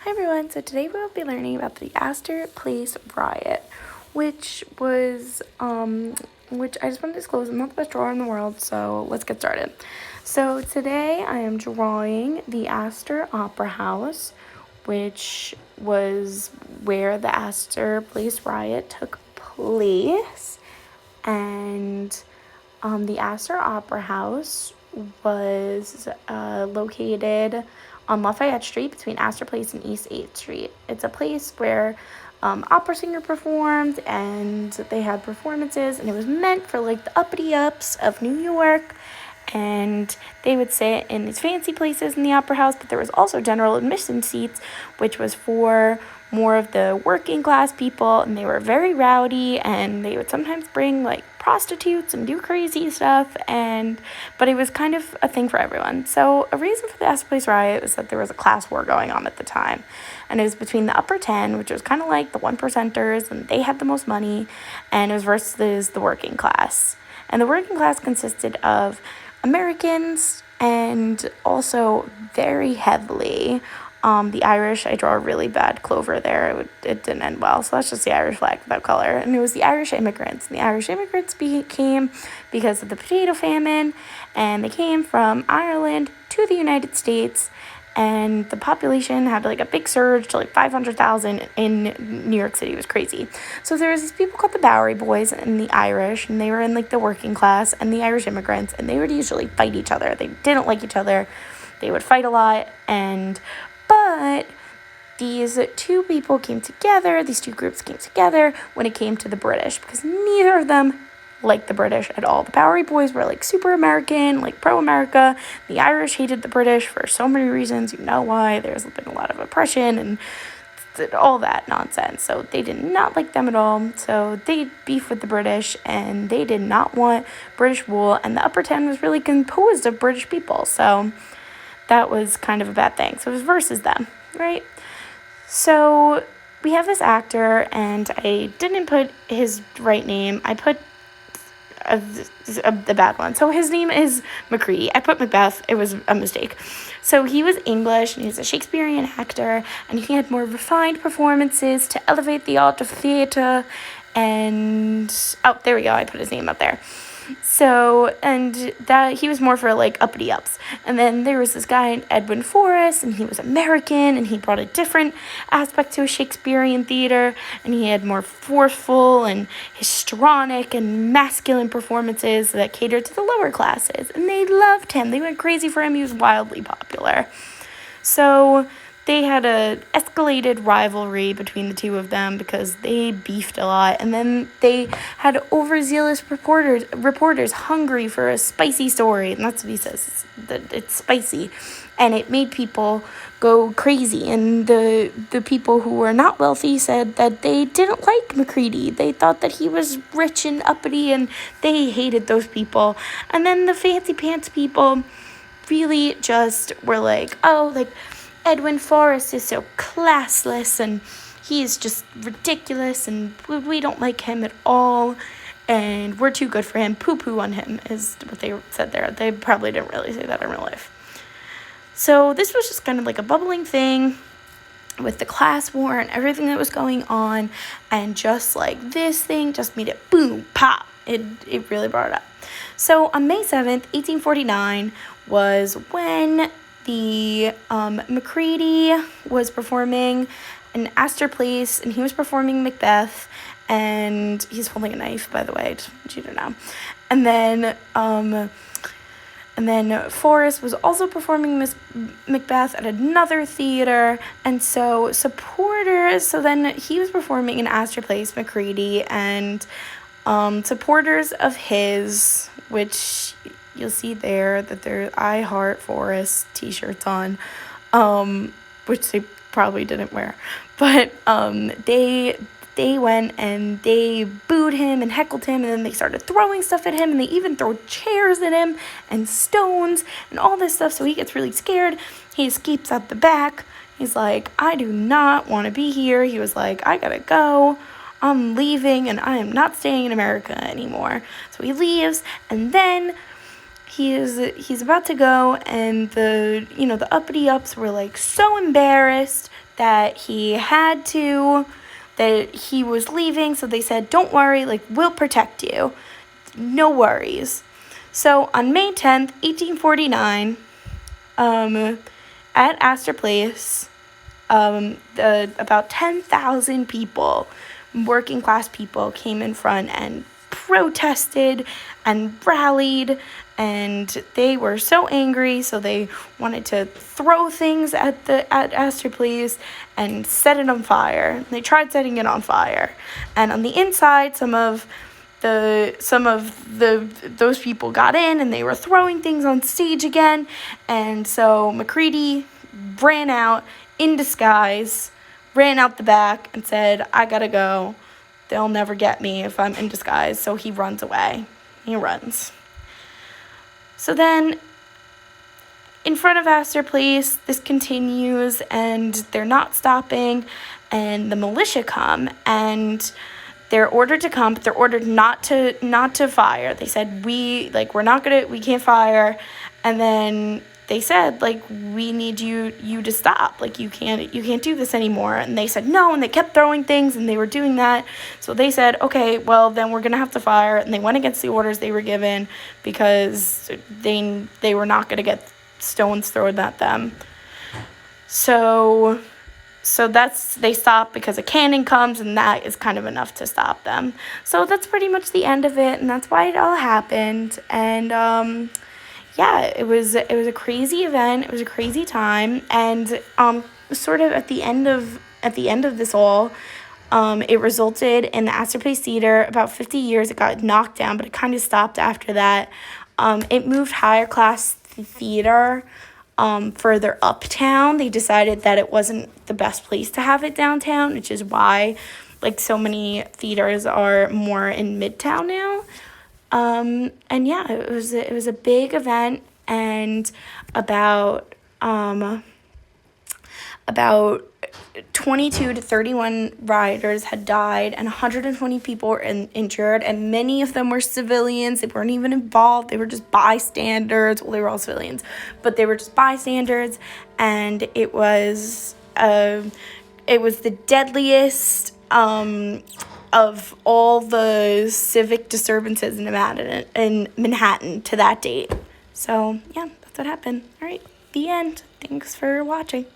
Hi everyone, so today we will be learning about the Astor Place riot, which was, which I just want to disclose, I'm not the best drawer in the world, so let's get started. So today I am drawing the Astor Opera House, which was where the Astor Place riot took place, and the Astor Opera House was located on Lafayette Street between Astor Place and East 8th Street. It's a place where opera singer performed, and they had performances, and it was meant for like the uppity ups of New York, and they would sit in these fancy places in the opera house, but there was also general admission seats, which was for more of the working class people, and they were very rowdy, and they would sometimes bring like prostitutes and do crazy stuff, but it was kind of a thing for everyone. So a reason for the Astor Place riot was that there was a class war going on at the time, and it was between the upper 10, which was kind of like the 1%ers, and they had the most money, and it was versus the working class. And the working class consisted of Americans and also very heavily the Irish. I draw a really bad clover there. It didn't end well. So that's just the Irish flag without color. And it was the Irish immigrants. And the Irish immigrants came because of the potato famine. And they came from Ireland to the United States. And the population had like a big surge to like 500,000 in New York City. It was crazy. So there was these people called the Bowery Boys and the Irish, and they were in like the working class, and the Irish immigrants, and they would usually fight each other. They didn't like each other. They would fight a lot, but these two people came together, these two groups came together when it came to the British, because neither of them liked the British at all. The Bowery Boys were like super American, like pro-America. The Irish hated the British for so many reasons. You know why. There's been a lot of oppression and all that nonsense. So they did not like them at all. So they beefed with the British, and they did not want British rule. And the upper 10 was really composed of British people. So that was kind of a bad thing. So it was versus them, right? So we have this actor, and I didn't put his right name. I put the bad one. So his name is Macready. I put Macbeth. It was a mistake. So he was English, and he was a Shakespearean actor, and he had more refined performances to elevate the art of theater. And oh, there we go. I put his name up there. So, and that he was more for like uppity ups. And then there was this guy, Edwin Forrest, and he was American, and he brought a different aspect to a Shakespearean theater, and he had more forceful and histrionic and masculine performances that catered to the lower classes. And they loved him. They went crazy for him. He was wildly popular. So they had a escalated rivalry between the two of them because they beefed a lot, and then they had overzealous reporters hungry for a spicy story, and that's what he says, it's spicy, and it made people go crazy. And the people who were not wealthy said that they didn't like Macready. They thought that he was rich and uppity, and they hated those people. And then the fancy pants people really just were like, oh, like, Edwin Forrest is so classless, and he's just ridiculous, and we don't like him at all, and we're too good for him. Poo-poo on him is what they said there. They probably didn't really say that in real life. So this was just kind of like a bubbling thing with the class war and everything that was going on, and just like this thing just made it boom, pop. It really brought it up. So on May 7th, 1849 was when the Macready was performing in Astor Place, and he was performing Macbeth, and he's holding a knife, by the way, I just want you to know. And then Forrest was also performing Miss Macbeth at another theater, and so then he was performing in Astor Place, Macready, and supporters of his, which you'll see there that there I Heart Forrest t-shirts on, which they probably didn't wear, but they went and they booed him and heckled him, and then they started throwing stuff at him, and they even throw chairs at him and stones and all this stuff. So he gets really scared. He escapes out the back. He's like, I do not want to be here. He was like, I gotta go. I'm leaving, and I am not staying in America anymore. So he leaves, and then he's about to go, and the uppity ups were like so embarrassed that he had to, that he was leaving. So they said, don't worry, like, we'll protect you. No worries. So on May 10th, 1849, at Astor Place, about 10,000 people, working class people, came in front and protested and rallied, and they were so angry, so they wanted to throw things at Astor Place and set it on fire. They tried setting it on fire, and on the inside, some of those people got in, and they were throwing things on stage again. And so MacReady ran out in disguise, ran out the back, and said, I gotta go. They'll never get me if I'm in disguise. So he runs away. He runs. So then, in front of Astor Place, this continues, and they're not stopping, and the militia come, and they're ordered to come, but they're ordered not to fire. They said, we can't fire. And then they said, like, we need you to stop. Like, you can't do this anymore. And they said no, and they kept throwing things, and they were doing that. So they said, okay, well, then we're gonna have to fire. And they went against the orders they were given, because they were not gonna get stones thrown at them. So they stop because a cannon comes, and that is kind of enough to stop them. So that's pretty much the end of it, and that's why it all happened. And yeah, it was a crazy event. It was a crazy time, and sort of at the end of this all, it resulted in the Astor Place Theater. About 50 years, it got knocked down, but it kind of stopped after that. It moved higher class theater further uptown. They decided that it wasn't the best place to have it downtown, which is why, like, so many theaters are more in Midtown now. And yeah, it was a big event, and about 22 to 31 rioters had died, and 120 people were injured, and many of them were civilians. They weren't even involved. They were just bystanders. Well, they were all civilians, but they were just bystanders, and it was the deadliest of all the civic disturbances in Manhattan to that date. So yeah, that's what happened. All right, the end. Thanks for watching.